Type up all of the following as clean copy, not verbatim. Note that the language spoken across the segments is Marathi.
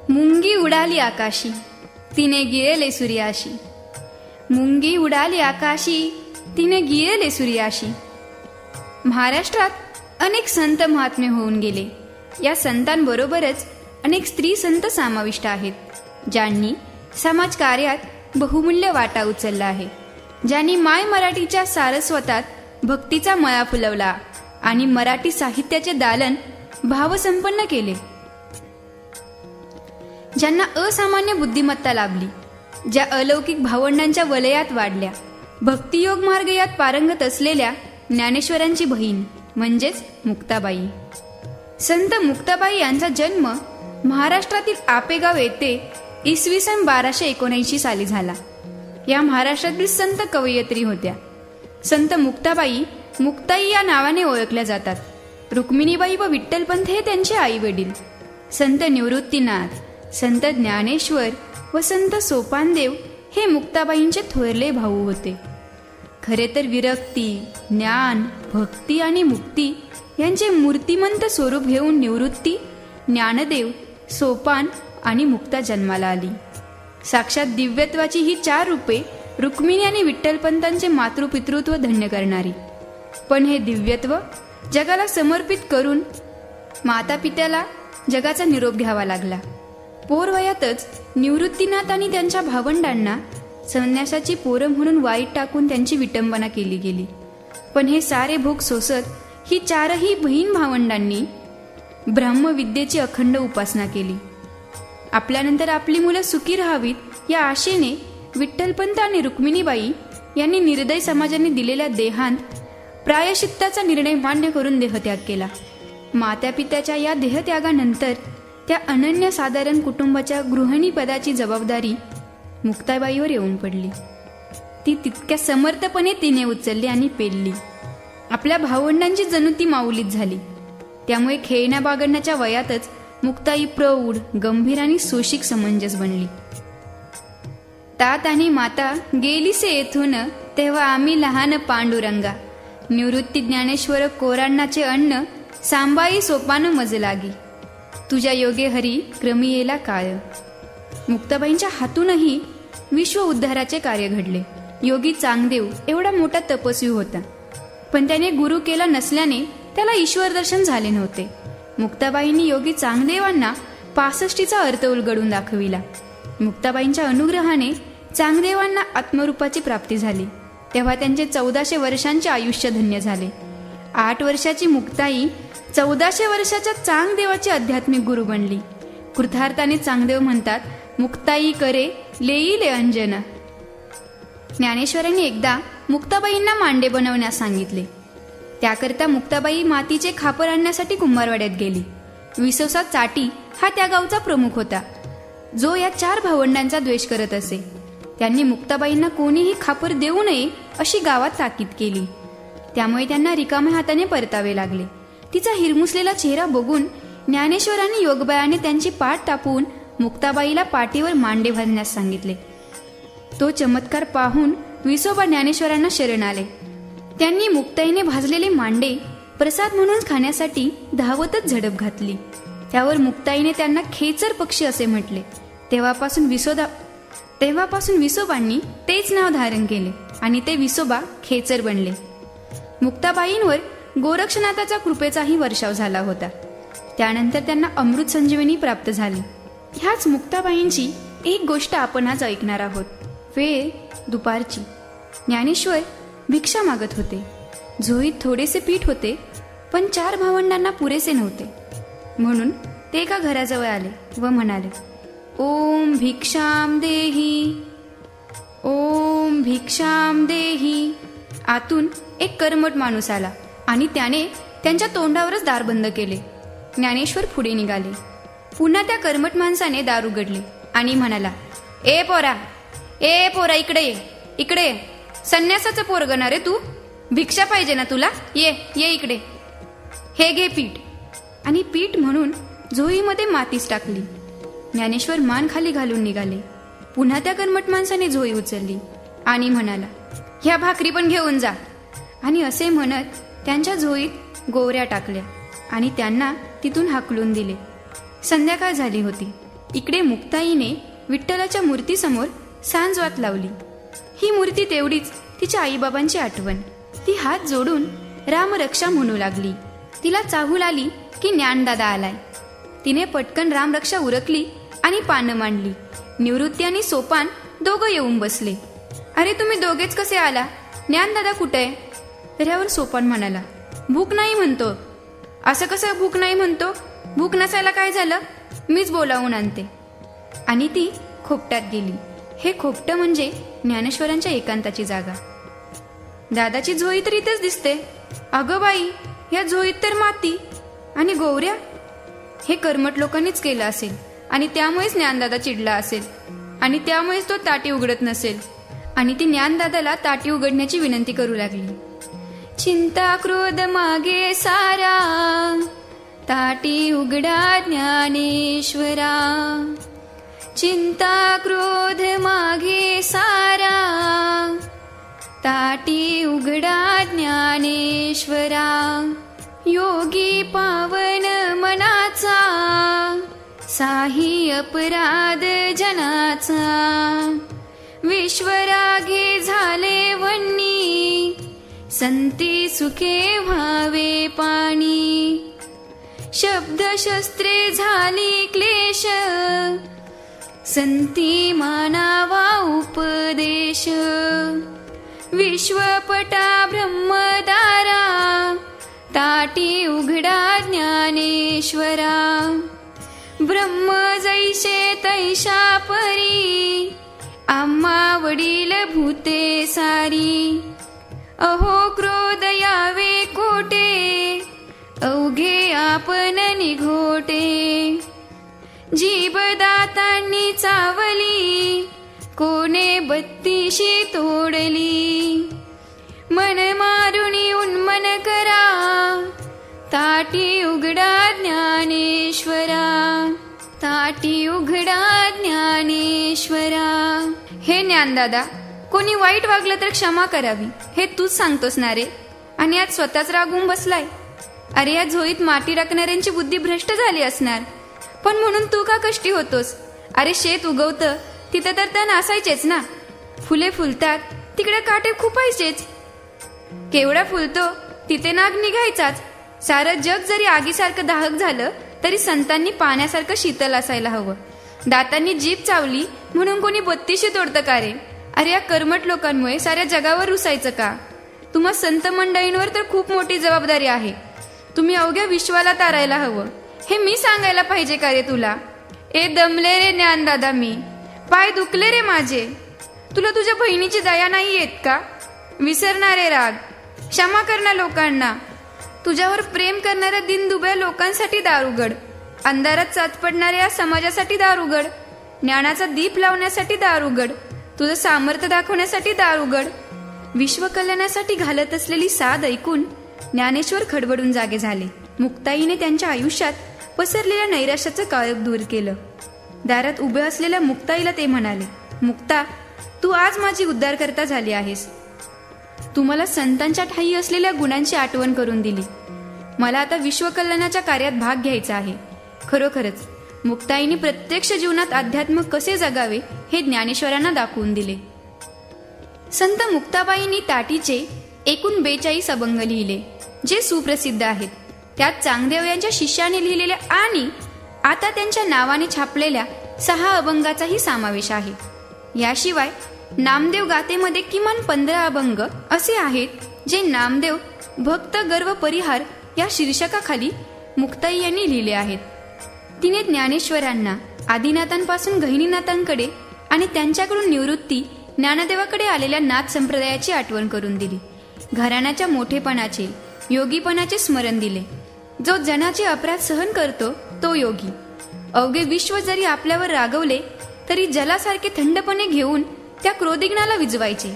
मुंगी उडाली आकाशी, तिने गिळले सूर्याशी. मुंगी उडाली आकाशी, तिने गिळले सूर्याशी. महाराष्ट्रात अनेक संत महात्मे होऊन गेले. या संतांबरोबरच अनेक स्त्री संत समाविष्ट आहेत, ज्यांनी समाजकार्यात बहुमूल्य वाटा उचलला आहे, ज्यांनी माय मराठीच्या सारस्वतात भक्तीचा मळा फुलवला आणि मराठी साहित्याचे दालन भावसंपन्न केले, ज्यांना असामान्य बुद्धिमत्ता लाभली, ज्या अलौकिक भावंडांच्या वलयात वाढल्या. भक्तियोग मार्ग यात पारंगत असलेल्या ज्ञानेश्वरांची बहीण म्हणजेच मुक्ताबाई. संत मुक्ताबाई यांचा जन्म महाराष्ट्रातील आपेगाव येथे इसवी सन 1279 साली झाला. या महाराष्ट्रातील संत कवयित्री होत्या. संत मुक्ताबाई मुक्ताई या नावाने ओळखल्या जातात. रुक्मिणीबाई व विठ्ठलपंत हे त्यांचे आई वडील. संत निवृत्तीनाथ, संत ज्ञानेश्वर व संत सोपानदेव हे मुक्ताबाईंचे थोरले भाऊ होते. खरे तर विरक्ती, ज्ञान, भक्ती आणि मुक्ती यांचे मूर्तिमंत स्वरूप घेऊन निवृत्ती, ज्ञानदेव, सोपान आणि मुक्ता जन्माला आली. साक्षात दिव्यत्वाची ही 4 रूपे रुक्मिणी आणि विठ्ठलपंतांचे मातृपितृत्व धन्य करणारी. पण हे दिव्यत्व जगाला समर्पित करून माता पित्याला जगाचा निरोप घ्यावा लागला. पोरवयातच निवृत्तीनाथ आणि त्यांच्या भावंडांना संन्यासाची पोरं म्हणून वाईट टाकून त्यांची विटंबना केली गेली. पण हे सारे भोग सोसत ही 4ही बहीण भावंडांनी ब्रह्मविद्येची अखंड उपासना केली. आपल्यानंतर आपली मुलं सुखी राहावीत या आशेने विठ्ठलपंत आणि रुक्मिणीबाई यांनी निर्दय समाजाने दिलेल्या देहांत प्रायश्चित्ताचा निर्णय मान्य करून देहत्याग केला. मातापित्याच्या या देहत्यागानंतर त्या अनन्यसाधारण कुटुंबाच्या गृहिणी पदाची जबाबदारी मुक्ताबाईवर येऊन पडली. ती तितक्या समर्थपणे तिने उचलली आणि पेलली. आपल्या भावंडांची जणू ती माऊलीच झाली. त्यामुळे खेळण्या बागडण्याच्या वयातच मुक्ताई प्रौढ, गंभीर आणि सोशिक समंजस बनली. तात आणि माता गेलीसे येथून, तेव्हा आम्ही लहान पांडुरंगा. निवृत्ती ज्ञानेश्वर कोरांनाचे अन्न, सांबाई सोपान मज लागी. तुझ्या योगे हरी क्रमी येला काळ. मुक्ताबाईंच्या हातूनही विश्व उद्धाराचे कार्य घडले. योगी चांगदेव एवढा मोठा तपस्वी होता, पण त्याने गुरु केला नसल्याने त्याला ईश्वर दर्शन झाले नव्हते. मुक्ताबाईंनी योगी चांगदेवांना 65चा अर्थ उलगडून दाखविला. मुक्ताबाईंच्या अनुग्रहाने चांगदेवांना आत्मरूपाची प्राप्ती झाली. तेव्हा त्यांचे 1400 वर्षांचे आयुष्य धन्य झाले. 8 वर्षाची मुक्ताई 1400 वर्षाच्या चांगदेवाची आध्यात्मिक गुरु बनली. कृतार्थाने चांगदेव म्हणतात, मुक्ताई करे लेईले अंजना. ज्ञानेश्वरांनी एकदा मुक्ताबाईंना मांडे बनवण्यास सांगितले. त्याकरता मुक्ताबाई मातीचे खापर आणण्यासाठी कुंभारवाड्यात गेली. विसवसा चाटी हा त्या गावचा प्रमुख होता, जो या 4 भावंडांचा द्वेष करत असे. त्यांनी मुक्ताबाईंना कोणीही खापर देऊ नये अशी गावात ताकीद केली. त्यामुळे त्यांना रिकाम्या हाताने परतावे लागले. तिचा हिरमुसलेला चेहरा बघून ज्ञानेश्वरांनी योगबळाने त्यांची पाठ तापवून मुक्ताबाईला पाठीवर मांडे बांधण्यास सांगितले. तो चमत्कार पाहून विसोबा ज्ञानेश्वरांना शरण आले. त्यांनी मुक्ताईने भाजलेले मांडे प्रसाद म्हणून खाण्यासाठी धावतच झडप घातली. त्यावर मुक्ताईने त्यांना खेचर पक्षी असे म्हटले. तेव्हापासून विसोबांनी तेच नाव धारण केले आणि ते विसोबा खेचर बनले. मुक्ताबाईंवर गोरक्षनाथाचा कृपेचाही वर्षाव झाला होता. त्यानंतर त्यांना अमृत संजीवनी प्राप्त झाली. ह्याच मुक्ताबाईंची एक गोष्ट आपण आज ऐकणार आहोत. वेळ दुपारची. ज्ञानेश्वर भिक्षा मागत होते. झोळीत थोडेसे पीठ होते, पण 4 भावंडांना पुरेसे नव्हते. म्हणून ते एका घराजवळ आले व म्हणाले, ओम भिक्षाम देही, ओम भिक्षाम देही. आतून एक कर्मठ माणूस आला आणि त्याने त्यांच्या तोंडावरच दार बंद केले. ज्ञानेश्वर पुढे निघाले. पुन्हा त्या कर्मठ माणसाने दार उघडले आणि म्हणाला, ए पोरा इकडे ये, इकडे ये. संन्यासाचं पोरगं ना रे तू? भिक्षा पाहिजे ना तुला? ये इकडे. हे घे पीठ. आणि पीठ म्हणून झोळीमध्ये मातीच टाकली. ज्ञानेश्वर मान खाली घालून निघाले. पुन्हा त्या कर्मठ माणसाने झोळी उचलली आणि म्हणाला, ह्या भाकरी पण घेऊन जा. आणि असे म्हणत त्यांच्या झोळीत गोवऱ्या टाकल्या आणि त्यांना तिथून हाकलून दिले. संध्याकाळ झाली होती. इकडे मुक्ताईने विठ्ठलाच्या मूर्तीसमोर सांजवात लावली. ही मूर्ती तेवढीच तिच्या आईबाबांची आठवण. ती हात जोडून रामरक्षा म्हणू लागली. तिला चाहूल आली की ज्ञानदादा आलाय. तिने पटकन रामरक्षा उरकली आणि पानं मांडली. निवृत्ती आणि सोपान दोघं येऊन बसले. अरे तुम्ही दोघेच कसे आला? ज्ञानदादा कुठे आहे? त्यावर सोपान म्हणाला, भूक नाही म्हणतो. असं कसं भूक नाही म्हणतो? भूक नसायला काय झालं? मीच बोलावून आणते. आणि ती खोपट्यात गेली. हे खोपटं म्हणजे ज्ञानेश्वरांच्या एकांताची जागा. दादाची झोळी तर इथेच दिसते. अगं बाई, या झोळीत तर माती आणि गोवऱ्या. हे कर्मट लोकांनीच केलं असेल आणि त्यामुळेच ज्ञानदादा चिडला असेल आणि त्यामुळेच तो ताटी उघडत नसेल. आणि ती ज्ञानदादाला ताटी उघडण्याची विनंती करू लागली. चिंता क्रोध मागे सारा, ताटी उघडा ज्ञानेश्वरा. चिंता क्रोध मागे सारा, ताटी उघडा ज्ञानेश्वरा. योगी पावन मनाचा, साही अपराध जनाचा. विश्वरागे झाले वन्नी, संती सुखे व्हावे पाणी. शब्द शस्त्रे झाली क्लेश, संती मानावा उपदेश. विश्वपटा ब्रह्मदारा, ताटी उघडा ज्ञानेश्वरा. ब्रह्म जैसे तैशा परी, आम्हा वडील भूते सारी. अहो क्रोध यावे कोटे, अवघे आपण निघोटे. जीवदातांनी चावली, कोणे बत्तीशी तोडली. मन मारुनी उन्मन करा, ताटी उघडा ज्ञानेश्वरा. ताटी उघडा ज्ञानेश्वरा. हे ज्ञानदादा, कोणी वाईट वागलं तर क्षमा करावी, हे तूच सांगतोस ना रे. आणि आज स्वतःच रागून बसलाय. अरे या झोळीत माती टाकणाऱ्यांची बुद्धी भ्रष्ट झाली असणार. पण म्हणून तू का कष्टी होतोस? अरे शेत उगवतं तिथं तर तण असायचेच ना. फुले फुलतात तिकडे काटे खुपायचेच. केवढा फुलतो तिथे नाग निघायचाच. सारं जग जरी आगीसारखं दाहक झालं तरी संतांनी पाण्यासारखं शीतल असायला हवं. दातांनी जीभ चावली म्हणून कोणी बत्तीशी तोडतं का रे? अरे या कर्मट लोकांमुळे साऱ्या जगावर रुसायचं का? तुम्हा संत मंडळींवर तर खूप मोठी जबाबदारी आहे. तुम्ही अवघ्या विश्वाला तारायला हवं. हे मी सांगायला पाहिजे का रे तुला? ए दमले रे ज्ञानदादा, मी पाय दुखले रे माझे. तुला तुझ्या बहिणीची दया नाही येत का? विसरणारे राग, क्षमा करणार लोकांना. तुझ्यावर प्रेम करणाऱ्या दिनदुबळ्या लोकांसाठी दार उघड. अंधारात साथ पडणाऱ्या या समाजासाठी दार उघड. ज्ञानाचा दीप लावण्यासाठी दार उघड. तुझं सामर्थ्य दाखवण्यासाठी दार उघड. विश्वकल्याणासाठी घालत असलेली साध ऐकून ज्ञानेश्वर खडबडून जागे झाले. मुक्ताईने त्यांच्या आयुष्यात पसरलेल्या नैराश्याचं काळोख दूर केलं. दारात उभे असलेल्या मुक्ताईला ते म्हणाले, मुक्ता, तू आज माझी उद्धारकर्ता झाली आहेस. तू मला संतांच्या ठायी असलेल्या गुणांची आठवण करून दिली. मला आता विश्वकल्याणाच्या कार्यात भाग घ्यायचा आहे. खरोखरच मुक्ताईने प्रत्यक्ष जीवनात अध्यात्म कसे जगावे हे ज्ञानेश्वरांना दाखवून दिले. संत मुक्ताबाईंनी ताटीचे एकूण 42 अभंग लिहिले, जे सुप्रसिद्ध आहेत. त्यात चांगदेव यांच्या शिष्याने लिहिलेल्या आणि आता त्यांच्या नावाने छापलेल्या 6 अभंगाचाही समावेश आहे. याशिवाय नामदेव गाथेमध्ये किमान 15 अभंग असे आहेत, जे नामदेव भक्त गर्व परिहार या शीर्षकाखाली मुक्ताई यांनी लिहिले आहेत. तिने ज्ञानेश्वरांना आदिनाथांपासून गहिनीनाथांकडे आणि त्यांच्याकडून निवृत्ती ज्ञानदेवाकडे आलेल्या नाथ संप्रदायाची आठवण करून दिली. घराण्याच्या मोठेपणाचे, योगीपणाचे स्मरण दिले. जो जनाचे अपराध सहन करतो तो योगी. अवघे विश्व जरी आपल्यावर रागवले तरी जलासारखे थंडपणे घेऊन त्या क्रोधिग्नाला विझवायचे.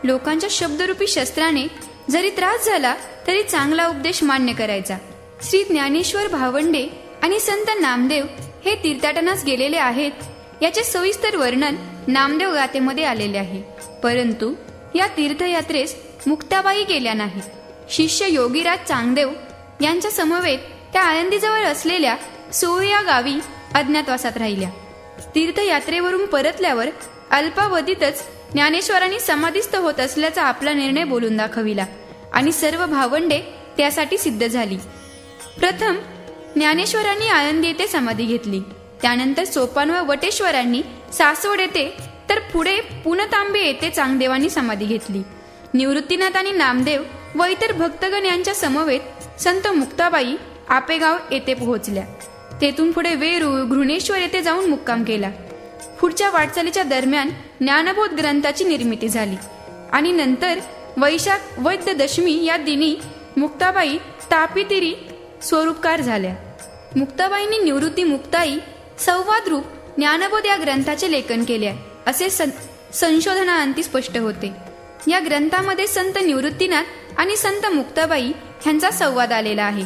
लोकांच्या शब्दरूपी शस्त्राने जरी त्रास झाला तरी चांगला उपदेश मान्य करायचा. श्री ज्ञानेश्वर भावंडे आणि संत नामदेव हे तीर्थाटनास गेलेले आहेत, याचे सविस्तर वर्णन नामदेव गाथेमध्ये आलेले आहे. परंतु या तीर्थयात्रेस मुक्ताबाई गेल्या नाहीत. शिष्य योगीराज चांगदेव यांच्या समवेत त्या आळंदीजवळ असलेल्या सोळ या गावी अज्ञातवासात राहिल्या. तीर्थयात्रेवरून परतल्यावर अल्पावधीतच ज्ञानेश्वरांनी समाधीस्थ होत असल्याचा आपला निर्णय बोलून दाखविला आणि सर्व भावंडे त्यासाठी सिद्ध झाली. प्रथम ज्ञानेश्वरांनी आळंदी येथे समाधी घेतली. त्यानंतर सोपान व वटेश्वरांनी सासवड येथे, तर पुढे पुनतांबे येथे चांगदेवांनी समाधी घेतली. निवृत्तीनाथ आणि नामदेव व इतर भक्तगण यांच्या समवेत संत मुक्ताबाई आपेगाव येथे पोहोचल्या. तेथून पुढे वेरूळ, घृणेश्वर येथे जाऊन मुक्काम केला. पुढच्या वाटचालीच्या दरम्यान ज्ञानबोध ग्रंथाची निर्मिती झाली आणि नंतर वैशाख वैद्य दशमी या दिनी मुक्ताबाई तापितिरी स्वरूपकार झाल्या. मुक्ताबाईंनी निवृत्ती मुक्ताई संवाद रूप ज्ञानबोध या ग्रंथाचे लेखन केले असे संशोधनाअंती स्पष्ट होते. या ग्रंथामध्ये संत निवृत्तीनाथ आणि संत मुक्ताबाई यांचा संवाद आलेला आहे.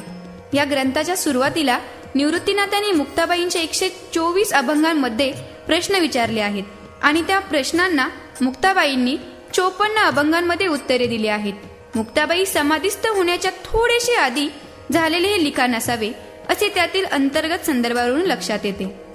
या ग्रंथाच्या सुरुवातीला निवृत्तीनाथांनी मुक्ताबाईंच्या 124 अभंगांमध्ये प्रश्न विचारले आहेत आणि त्या प्रश्नांना मुक्ताबाईंनी 54 अभंगांमध्ये उत्तरे दिली आहेत. मुक्ताबाई समाधीस्थ होण्याच्या थोडेसे आधी झालेले हे लिखाण असावे असे त्यातील अंतर्गत संदर्भावरून लक्षात येते.